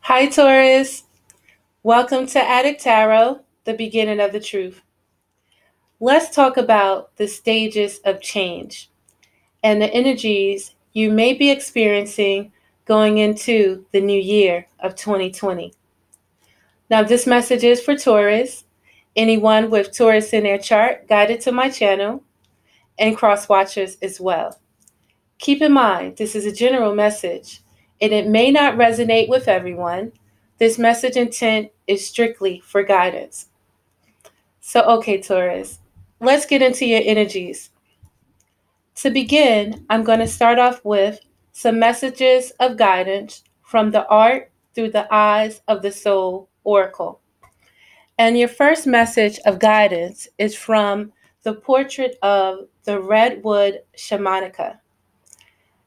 Hi, Taurus. Welcome to Adik Tarot, the beginning of the truth. Let's talk about the stages of change and the energies you may be experiencing going into the new year of 2020. Now, this message is for Taurus, anyone with Taurus in their chart guided to my channel, and cross watchers as well. Keep in mind, this is a general message, and it may not resonate with everyone. This message intent is strictly for guidance. So, okay, Taurus, let's get into your energies. To begin, I'm going to start off with some messages of guidance from the art through the eyes of the soul oracle. And your first message of guidance is from the portrait of the redwood shamanica.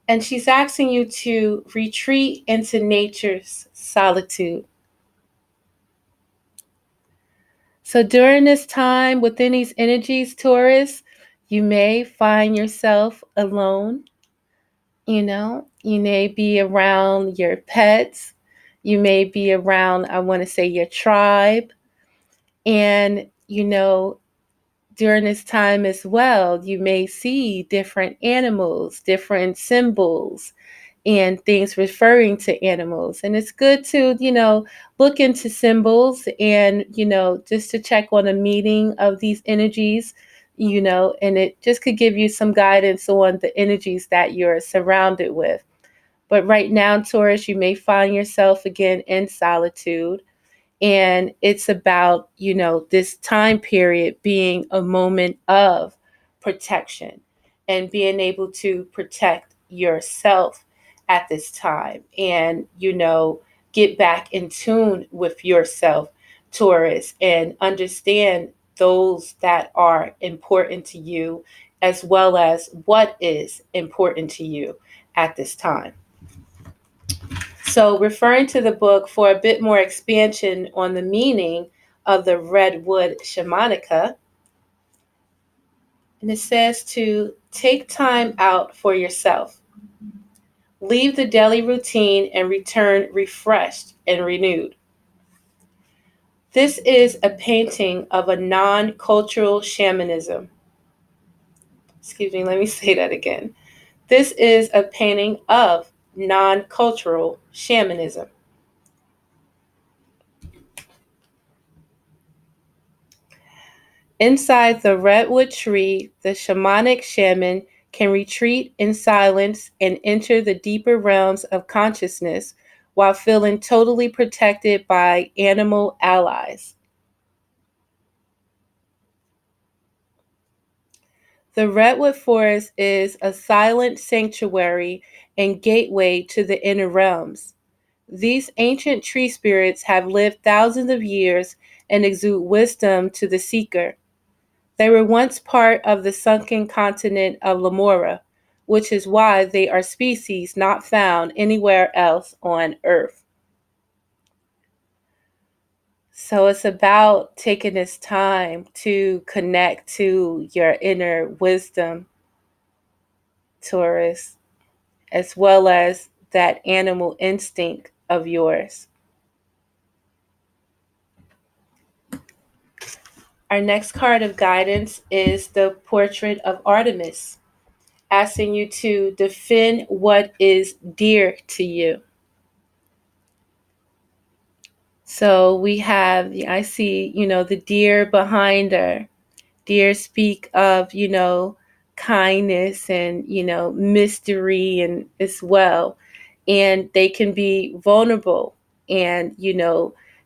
And she's asking you to retreat into nature's solitude. So during this time, within these energies, Taurus, you may find yourself alone. You may be around your pets. You may be around, I want to say, your tribe. And, during this time as well, you may see different animals, different symbols, and things referring to animals. And it's good to, look into symbols and, just to check on the meaning of these energies, and it just could give you some guidance on the energies that you're surrounded with. But right now, Taurus, you may find yourself again in solitude. And it's about, this time period being a moment of protection and being able to protect yourself at this time and, get back in tune with yourself, Taurus, and understand those that are important to you as well as what is important to you at this time. So, referring to the book for a bit more expansion on the meaning of the redwood shamanica, and it says to take time out for yourself, leave the daily routine, and return refreshed and renewed. This is a painting of a non cultural shamanism. Excuse me, let me say that again. This is a painting of non cultural shamanism. Inside the redwood tree, the shamanic shaman can retreat in silence and enter the deeper realms of consciousness while feeling totally protected by animal allies. The redwood forest is a silent sanctuary and gateway to the inner realms. These ancient tree spirits have lived thousands of years and exude wisdom to the seeker. They were once part of the sunken continent of Lamora, which is why they are species not found anywhere else on Earth. So it's about taking this time to connect to your inner wisdom, Taurus, as well as that animal instinct of yours. Our next card of guidance is the portrait of Artemis, asking you to defend what is dear to you. So we have, I see, the deer behind her. Deer speak of, kindness and, mystery and as well. And they can be vulnerable. And,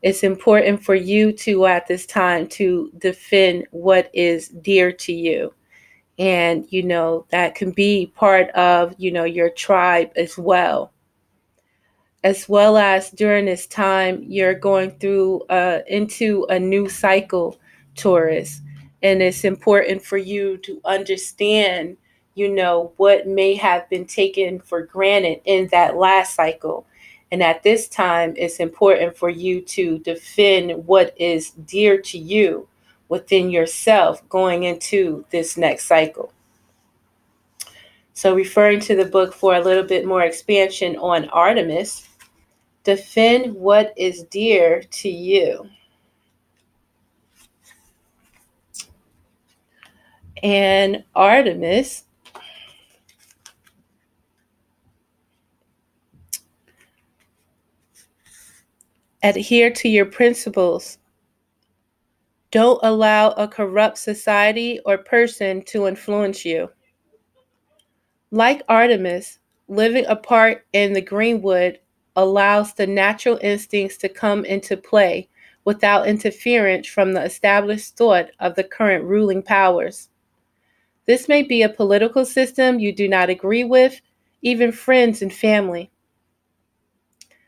it's important for you to, at this time, to defend what is dear to you. And, that can be part of, your tribe as well. As well as during this time, you're going through into a new cycle, Taurus. And it's important for you to understand, what may have been taken for granted in that last cycle. And at this time, it's important for you to defend what is dear to you within yourself going into this next cycle. So referring to the book for a little bit more expansion on Artemis, Defend what is dear to you. And Artemis, adhere to your principles. Don't allow a corrupt society or person to influence you. Like Artemis, living apart in the greenwood allows the natural instincts to come into play without interference from the established thought of the current ruling powers. This may be a political system you do not agree with, even friends and family.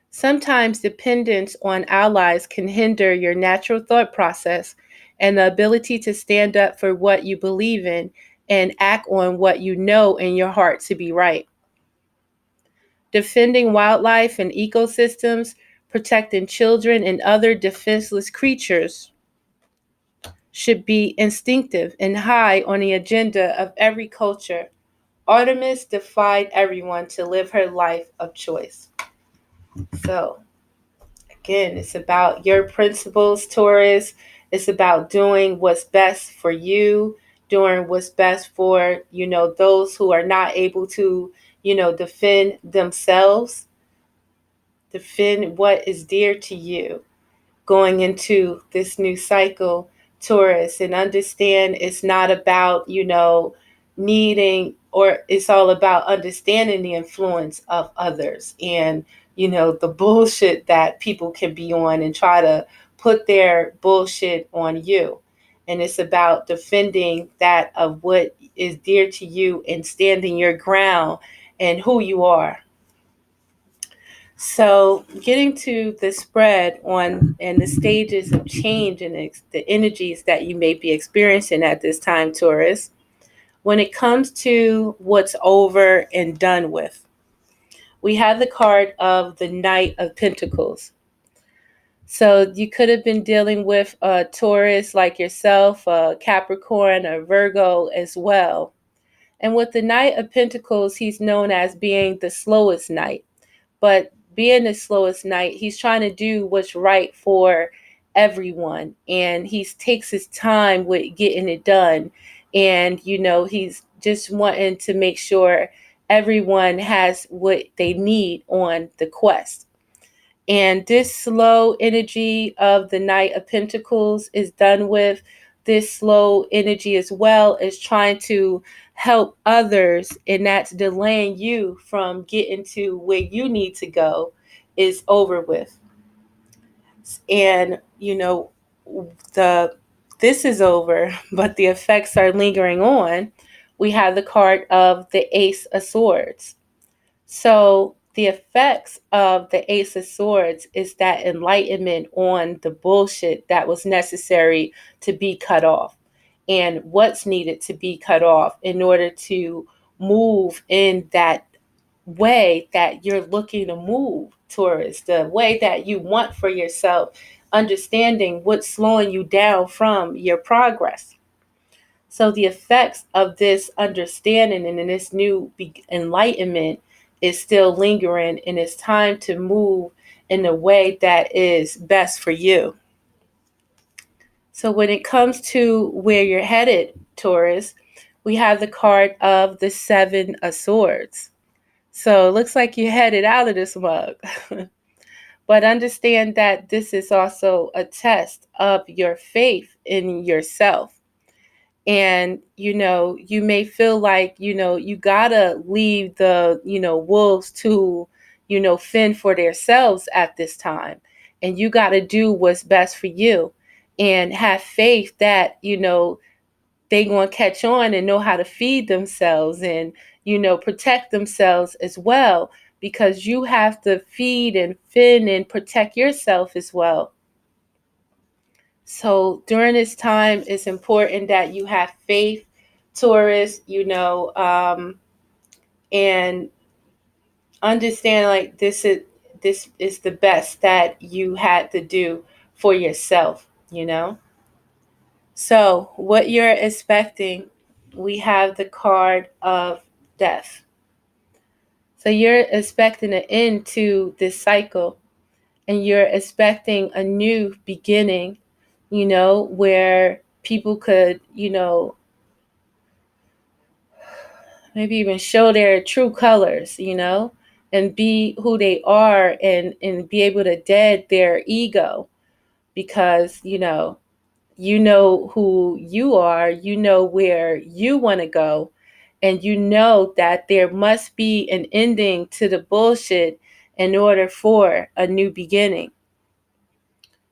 Sometimes dependence on allies can hinder your natural thought process and the ability to stand up for what you believe in and act on what you know in your heart to be right. Defending wildlife and ecosystems, protecting children and other defenseless creatures should be instinctive and high on the agenda of every culture. Artemis defied everyone to live her life of choice. So, again, it's about your principles, Taurus. It's about doing what's best for you, doing what's best for, those who are not able to, defend themselves, defend what is dear to you going into this new cycle, Taurus, and understand it's not about, needing, or it's all about understanding the influence of others and, the bullshit that people can be on and try to put their bullshit on you. And it's about defending that of what is dear to you and standing your ground and who you are. So, getting to the spread on and the stages of change and the energies that you may be experiencing at this time, Taurus, when it comes to what's over and done with, we have the card of the Knight of Pentacles. So, you could have been dealing with a Taurus like yourself, a Capricorn, a Virgo as well. And with the Knight of Pentacles, he's known as being the slowest knight. But being the slowest knight, he's trying to do what's right for everyone. And he takes his time with getting it done. And, he's just wanting to make sure everyone has what they need on the quest. And this slow energy of the Knight of Pentacles is done with. This slow energy as well is trying to help others, and that's delaying you from getting to where you need to go, is over with. And the this is over, but the effects are lingering on. We have the card of the Ace of Swords. So the effects of the Ace of Swords is that enlightenment on the bullshit that was necessary to be cut off and what's needed to be cut off in order to move in that way that you're looking to move towards, the way that you want for yourself, understanding what's slowing you down from your progress. So the effects of this understanding and in this new enlightenment is still lingering, and it's time to move in the way that is best for you. So when it comes to where you're headed, Taurus, we have the card of the Seven of Swords. So it looks like you're headed out of this mug. But understand that this is also a test of your faith in yourself. And you may feel like you gotta leave the wolves to fend for themselves at this time, and you gotta do what's best for you and have faith that they gonna catch on and know how to feed themselves and protect themselves as well, because you have to feed and fend and protect yourself as well. So during this time, it's important that you have faith, Taurus, and understand like this is the best that you had to do for yourself. So what you're expecting, we have the card of death. So you're expecting an end to this cycle. and you're expecting a new beginning, where people could, maybe even show their true colors, and be who they are, and be able to dead their ego, because, you know who you are, you know where you want to go, and you know that there must be an ending to the bullshit in order for a new beginning.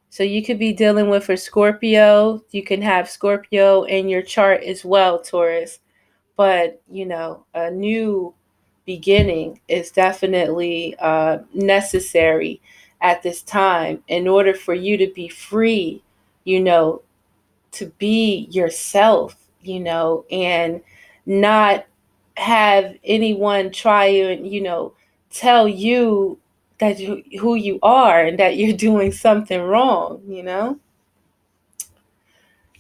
So you could be dealing with a Scorpio. You can have Scorpio in your chart as well, Taurus. But, a new beginning is definitely necessary at this time in order for you to be free, you know, to be yourself, and not have anyone try and, tell you that who you are and that you're doing something wrong.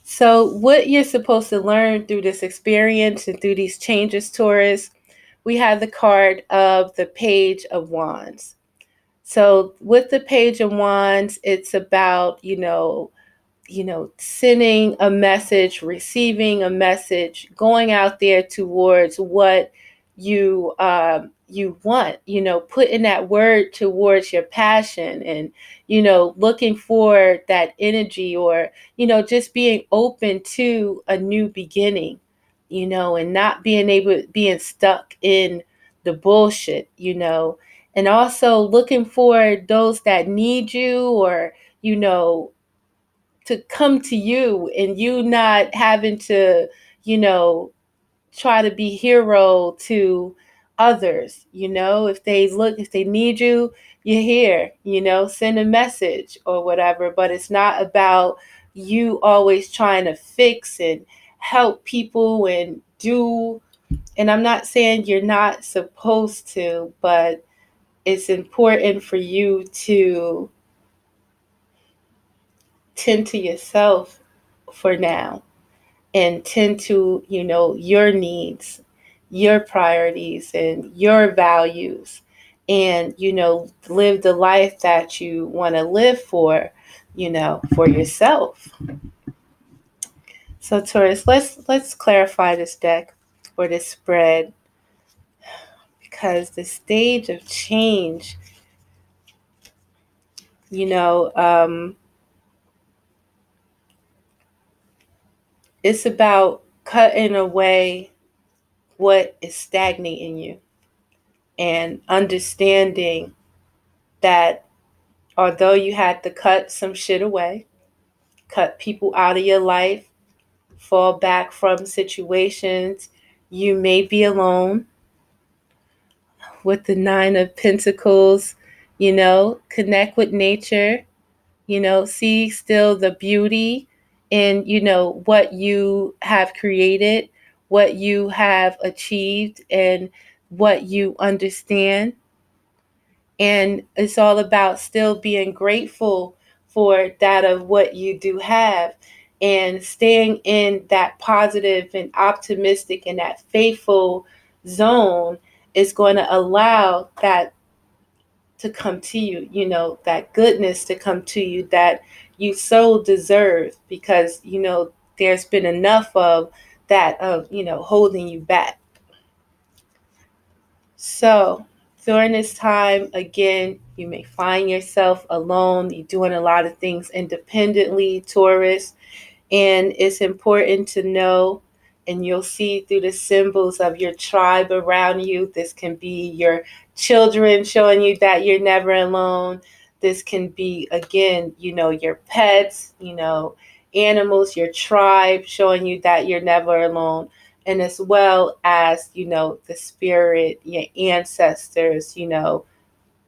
So what you're supposed to learn through this experience and through these changes, Taurus, we have the card of the Page of Wands. So with the Page of Wands, it's about, sending a message, receiving a message, going out there towards what you want, putting that word towards your passion, and looking for that energy, or just being open to a new beginning, and not being stuck in the bullshit, and also looking for those that need you, or you know to come to you, and you not having to, try to be hero to others. If they need you, you're here, send a message or whatever. But it's not about you always trying to fix and help people and do. And I'm not saying you're not supposed to, but it's important for you to tend to yourself for now, and tend to, your needs, your priorities, and your values, and, live the life that you want to live for yourself. So Taurus, let's clarify this deck, or this spread, because the stage of change, you know, um, it's about cutting away what is stagnating you, and understanding that although you had to cut some shit away, cut people out of your life, fall back from situations, you may be alone. With the Nine of Pentacles, connect with nature, see still the beauty in, what you have created, what you have achieved, and what you understand. And it's all about still being grateful for that of what you do have, and staying in that positive and optimistic and that faithful zone is going to allow that to come to you, that goodness to come to you that you so deserve, because, there's been enough of that, of, holding you back. So during this time, again, you may find yourself alone. You're doing a lot of things independently, Taurus. And it's important to know, and you'll see through the symbols of your tribe around you. This can be your children showing you that you're never alone. This can be, again, your pets, animals, your tribe showing you that you're never alone. And as well as, the spirit, your ancestors,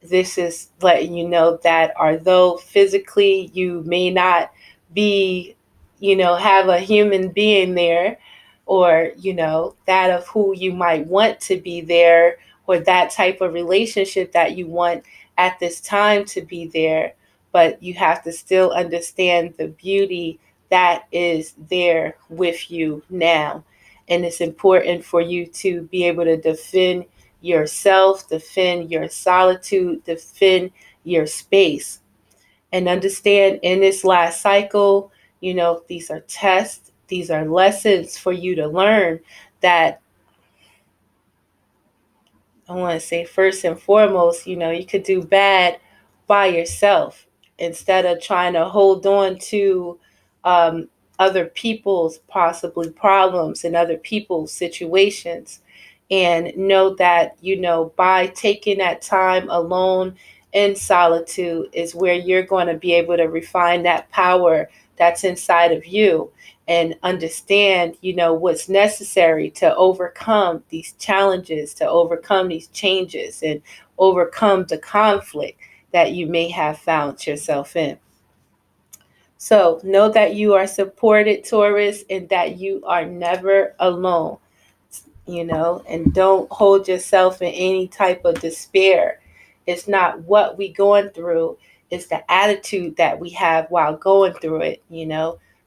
this is letting you know that although physically you may not be, have a human being there, or, that of who you might want to be there, or that type of relationship that you want at this time to be there, but you have to still understand the beauty that is there with you now. And it's important for you to be able to defend yourself, defend your solitude, defend your space. And understand in this last cycle, these are tests, these are lessons for you to learn that I want to say first and foremost, you could do bad by yourself instead of trying to hold on to um, other people's possibly problems and other people's situations. And know that, by taking that time alone in solitude is where you're going to be able to refine that power that's inside of you and understand, what's necessary to overcome these challenges, to overcome these changes, and overcome the conflict that you may have found yourself in. So know that you are supported, Taurus, and that you are never alone, and don't hold yourself in any type of despair. It's not what we going through, it's the attitude that we have while going through it.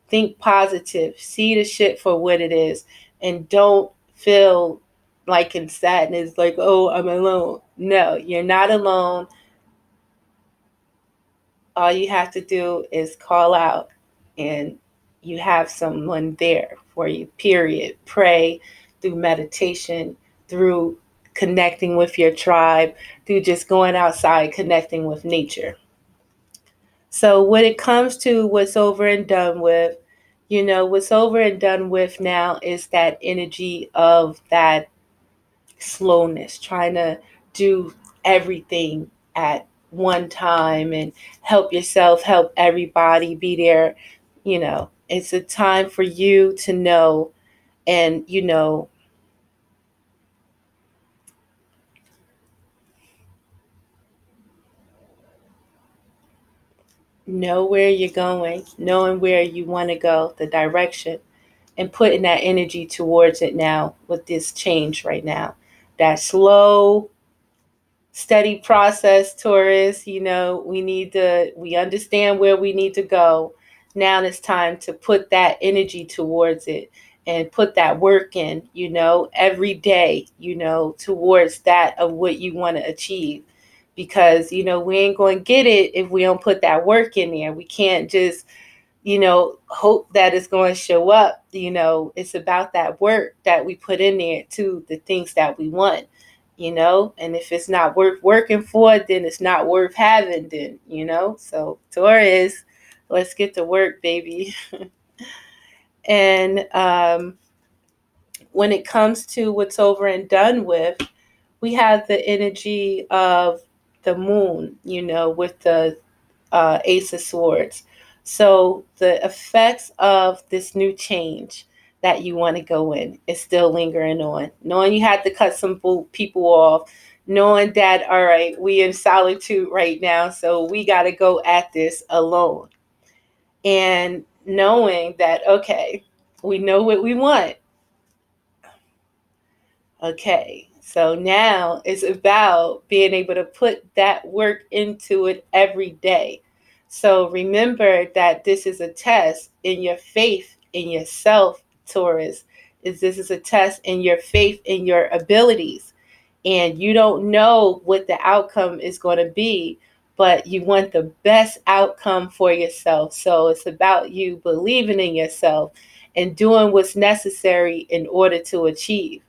Think positive, see the shit for what it is, and don't feel like in sadness, like, oh, I'm alone. No, you're not alone. All you have to do is call out, and you have someone there for you, period. Pray through meditation, through connecting with your tribe, through just going outside, connecting with nature. So when it comes to what's over and done with, what's over and done with now is that energy of that slowness, trying to do everything at one time and help yourself, help everybody, be there. It's a time for you to know and, know where you're going, knowing where you want to go, the direction, and putting that energy towards it now with this change right now. That slow, steady process, Taurus. We understand where we need to go. Now it's time to put that energy towards it and put that work in, every day, towards that of what you want to achieve. Because, we ain't going to get it if we don't put that work in there. We can't just hope that it's going to show up. It's about that work that we put in there to the things that we want, and if it's not worth working for, then it's not worth having, then. So, Taurus, let's get to work, baby. And when it comes to what's over and done with, we have the energy of the moon, with the Ace of Swords. So the effects of this new change that you want to go in is still lingering on. Knowing you had to cut some people off, knowing that, all right, we in solitude right now, so we got to go at this alone. And knowing that, okay, we know what we want. Okay, so now it's about being able to put that work into it every day. So remember that this is a test in your faith in yourself, Taurus. This is a test in your faith in your abilities. And you don't know what the outcome is going to be, but you want the best outcome for yourself. So it's about you believing in yourself and doing what's necessary in order to achieve.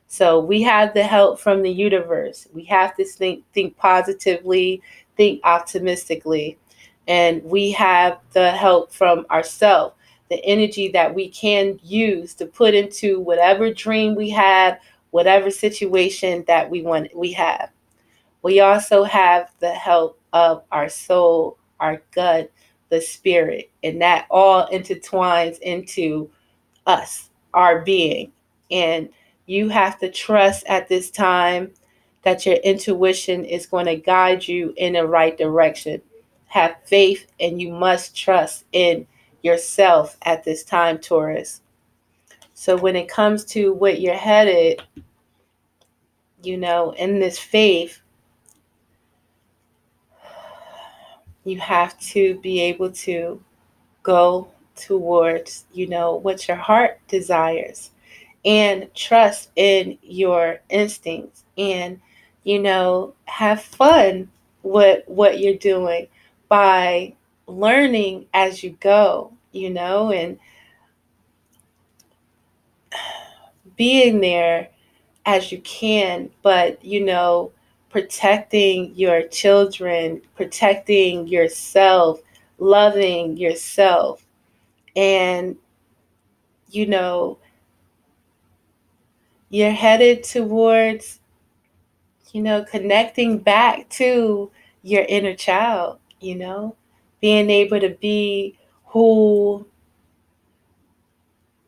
So we have the help from the universe. We have to think positively, think optimistically, and we have the help from ourselves, the energy that we can use to put into whatever dream we have, whatever situation that we have. We also have the help of our soul, our gut, the spirit, and that all intertwines into us, our being. And you have to trust at this time that your intuition is going to guide you in the right direction. Have faith, and you must trust in yourself at this time, Taurus. So when it comes to what you're headed, in this faith, you have to be able to go towards, what your heart desires, and trust in your instincts, and have fun with what you're doing by learning as you go, and being there as you can, but, protecting your children, protecting yourself, loving yourself. And, you know, you're headed towards, connecting back to your inner child, being able to be who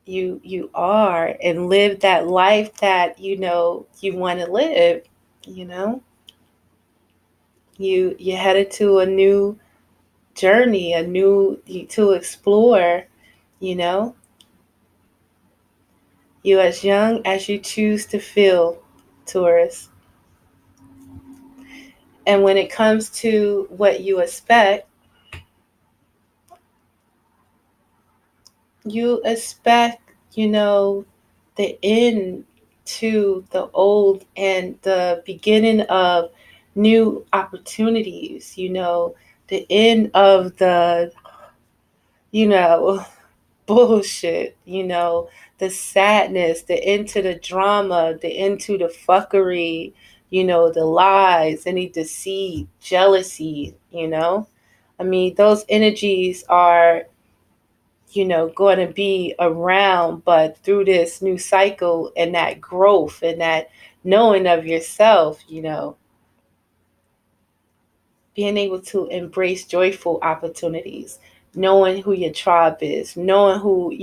you are and live that life that you want to live. You headed to a new journey, a new to explore. you know you as young as you choose to feel, Taurus. And when it comes to what you expect, you expect, the end to the old and the beginning of new opportunities, the end of the, you know, bullshit, the sadness, the end to the drama, the end to the fuckery, the lies, any deceit, jealousy, I mean, those energies are, going to be around, but through this new cycle and that growth and that knowing of yourself, being able to embrace joyful opportunities, knowing who your tribe is, knowing who,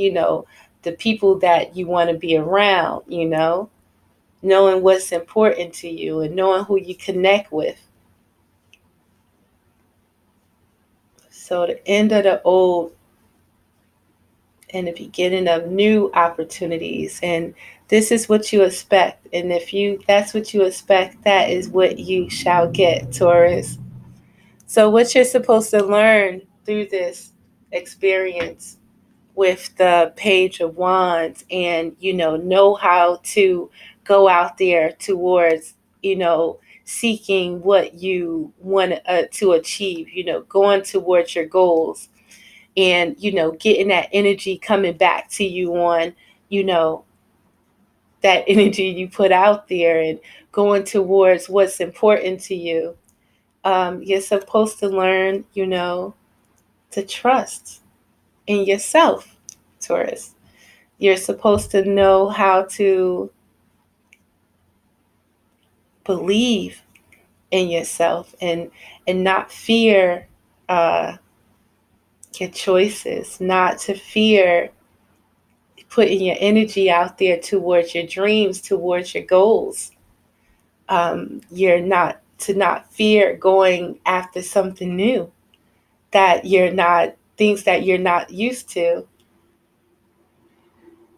the people that you want to be around, knowing what's important to you and knowing who you connect with. So the end of the old and the beginning of new opportunities. And this is what you expect. And if that's what you expect, that is what you shall get, Taurus. So what you're supposed to learn through this experience with the Page of Wands, and know how to go out there towards, seeking what you want to achieve, going towards your goals, and getting that energy coming back to you on, that energy you put out there, and going towards what's important to you. You're supposed to learn, to trust in yourself, Taurus. You're supposed to know how to believe in yourself, and not fear your choices, not to fear putting your energy out there towards your dreams, towards your goals. You're not to not fear going after something new, that you're not, things that you're not used to.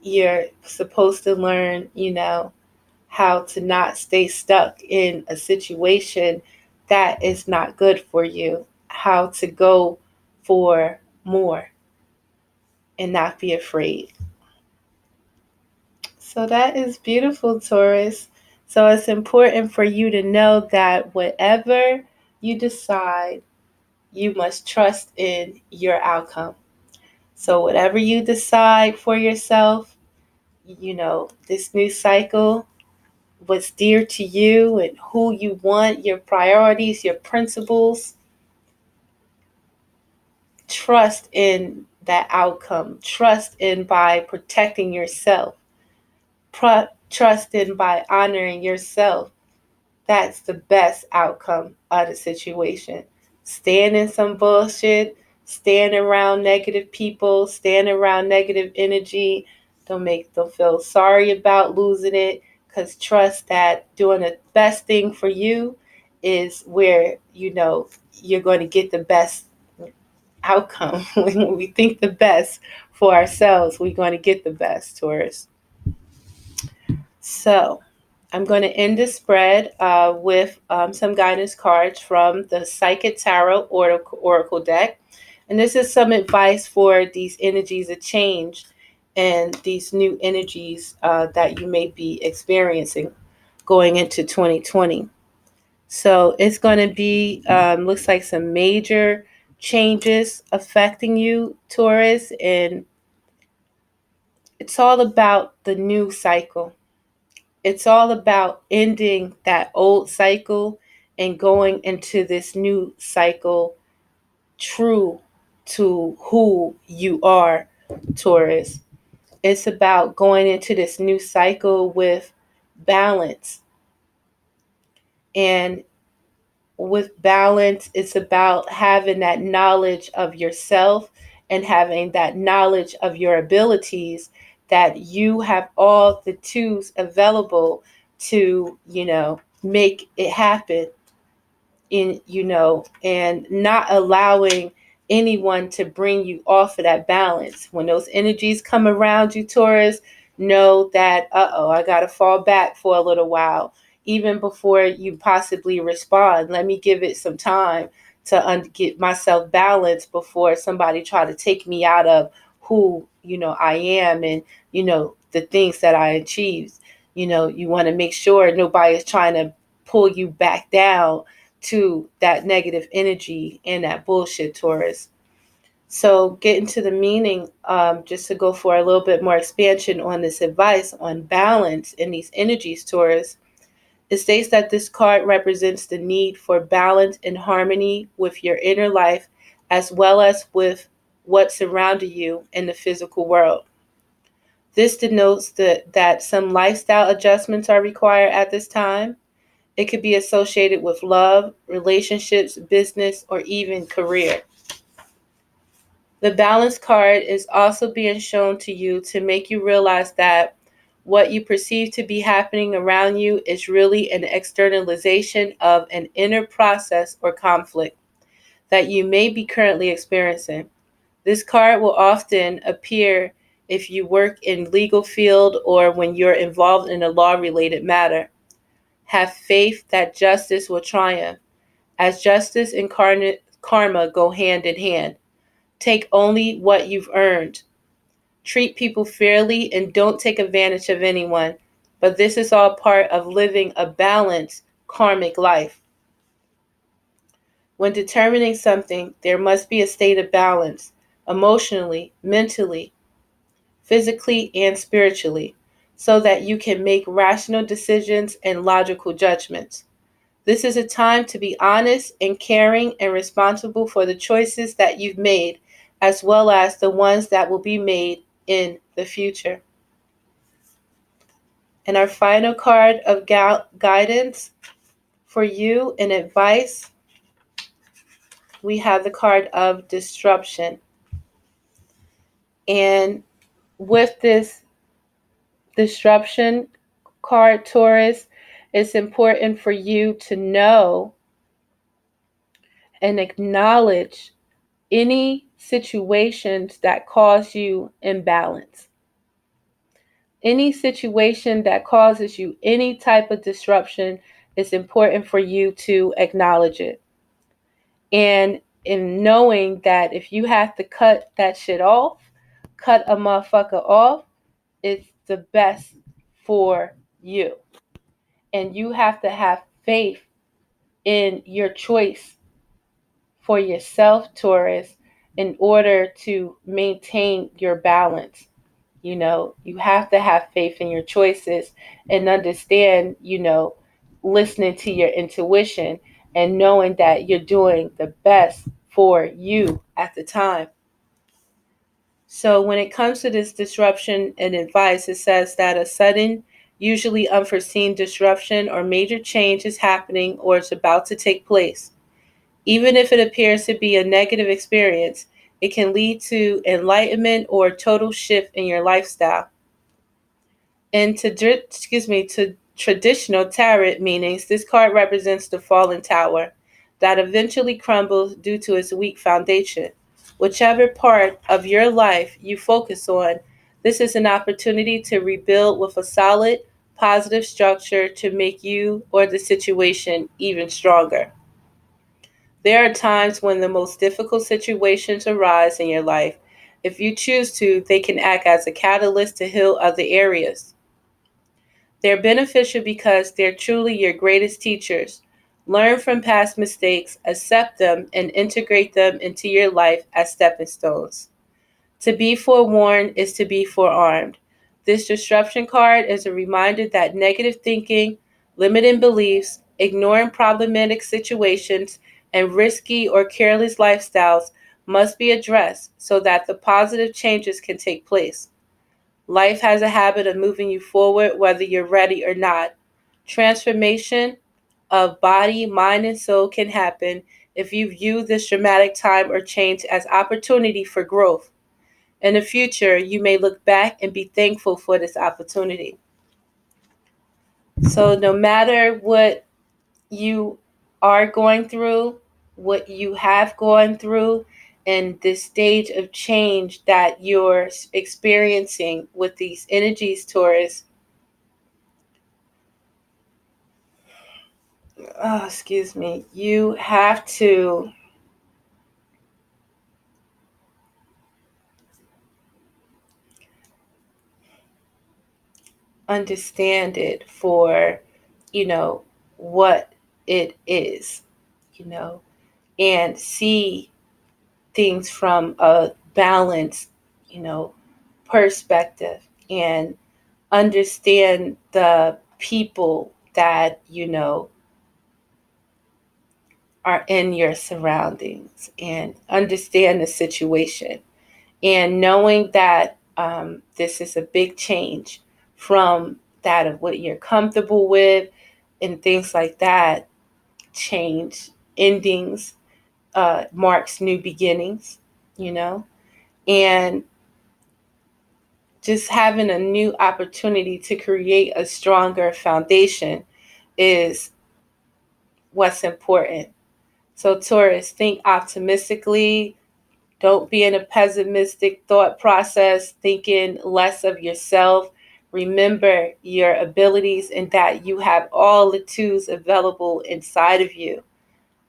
You're supposed to learn, how to not stay stuck in a situation that is not good for you, how to go for more and not be afraid. So that is beautiful, Taurus. So it's important for you to know that whatever you decide, you must trust in your outcome. So whatever you decide for yourself, this new cycle, what's dear to you and who you want, your priorities, your principles, trust in that outcome. Trust in by protecting yourself. Trust in by honoring yourself. That's the best outcome of the situation. Stand in some bullshit, stand around negative people, stand around negative energy. Don't feel sorry about losing it, because trust that doing the best thing for you is where you're going to get the best outcome. When we think the best for ourselves, we're going to get the best, Taurus. So I'm going to end the spread with some guidance cards from the Psychic Tarot Oracle deck. And this is some advice for these energies of change and these new energies that you may be experiencing going into 2020. So it's going to be, looks like some major changes affecting you, Taurus, and it's all about the new cycle. It's all about ending that old cycle and going into this new cycle true to who you are, Taurus. It's about going into this new cycle with balance. And with balance, it's about having that knowledge of yourself and having that knowledge of your abilities, that you have all the tools available to, make it happen and not allowing anyone to bring you off of that balance. When those energies come around you, Taurus, know that, I got to fall back for a little while, even before you possibly respond. Let me give it some time to get myself balanced before somebody try to take me out of who, I am and, the things that I achieved. You want to make sure nobody is trying to pull you back down to that negative energy and that bullshit, Taurus. So get into the meaning, just to go for a little bit more expansion on this advice on balance in these energies, Taurus. It states that this card represents the need for balance and harmony with your inner life as well as with what surrounded you in the physical world. This denotes that some lifestyle adjustments are required at this time. It could be associated with love, relationships, business, or even career. The balance card is also being shown to you to make you realize that what you perceive to be happening around you is really an externalization of an inner process or conflict that you may be currently experiencing. This card will often appear if you work in legal field or when you're involved in a law-related matter. Have faith that justice will triumph, as justice and karma go hand in hand. Take only what you've earned. Treat people fairly and don't take advantage of anyone. But this is all part of living a balanced karmic life. When determining something, there must be a state of balance, emotionally, mentally, physically, and spiritually, so that you can make rational decisions and logical judgments. This is a time to be honest and caring and responsible for the choices that you've made, as well as the ones that will be made in the future. And our final card of guidance for you and advice, we have the card of disruption. And with this disruption card, Taurus, it's important for you to know and acknowledge any situations that cause you imbalance. Any situation that causes you any type of disruption, it's important for you to acknowledge it. And in knowing that if you have to cut that shit off, cut a motherfucker off, it's the best for you. And you have to have faith in your choice for yourself, Taurus, in order to maintain your balance. You have to have faith in your choices and understand, listening to your intuition and knowing that you're doing the best for you at the time. So when it comes to this disruption and advice, it says that a sudden, usually unforeseen disruption or major change is happening or is about to take place. Even if it appears to be a negative experience, it can lead to enlightenment or a total shift in your lifestyle. And to traditional tarot meanings, this card represents the fallen tower that eventually crumbles due to its weak foundation. Whichever part of your life you focus on, this is an opportunity to rebuild with a solid, positive structure to make you or the situation even stronger. There are times when the most difficult situations arise in your life. If you choose to, they can act as a catalyst to heal other areas. They're beneficial because they're truly your greatest teachers. Learn from past mistakes, accept them, and integrate them into your life as stepping stones. To be forewarned is to be forearmed. This disruption card is a reminder that negative thinking, limiting beliefs, ignoring problematic situations, and risky or careless lifestyles must be addressed so that the positive changes can take place. Life has a habit of moving you forward whether you're ready or not. Transformation of body, mind, and soul can happen if you view this dramatic time or change as opportunity for growth. In the future, you may look back and be thankful for this opportunity. So, no matter what you are going through, what you have gone through, and this stage of change that you're experiencing with these energies, Taurus, you have to understand it for, what it is, you know, and see things from a balanced, you know, perspective, and understand the people that, are in your surroundings, and understand the situation, and knowing that this is a big change from that of what you're comfortable with and things like that. Change endings marks new beginnings, you know, and just having a new opportunity to create a stronger foundation is what's important. So, Taurus, think optimistically. Don't be in a pessimistic thought process, thinking less of yourself. Remember your abilities and that you have all the tools available inside of you.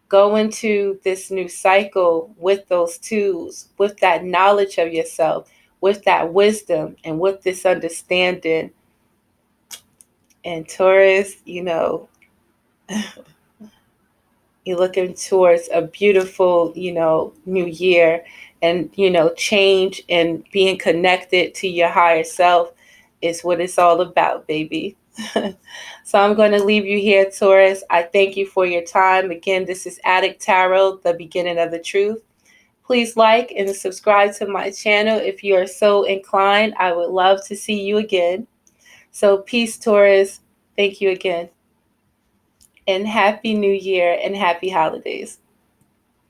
Go into this new cycle with those tools, with that knowledge of yourself, with that wisdom, and with this understanding. And Taurus, you're looking towards a beautiful, new year, and, change and being connected to your higher self is what it's all about, baby. So I'm going to leave you here, Taurus. I thank you for your time. Again, this is Adik Tarot, the beginning of the truth. Please like and subscribe to my channel if you are so inclined. I would love to see you again. So peace, Taurus. Thank you again. And Happy New Year and happy holidays.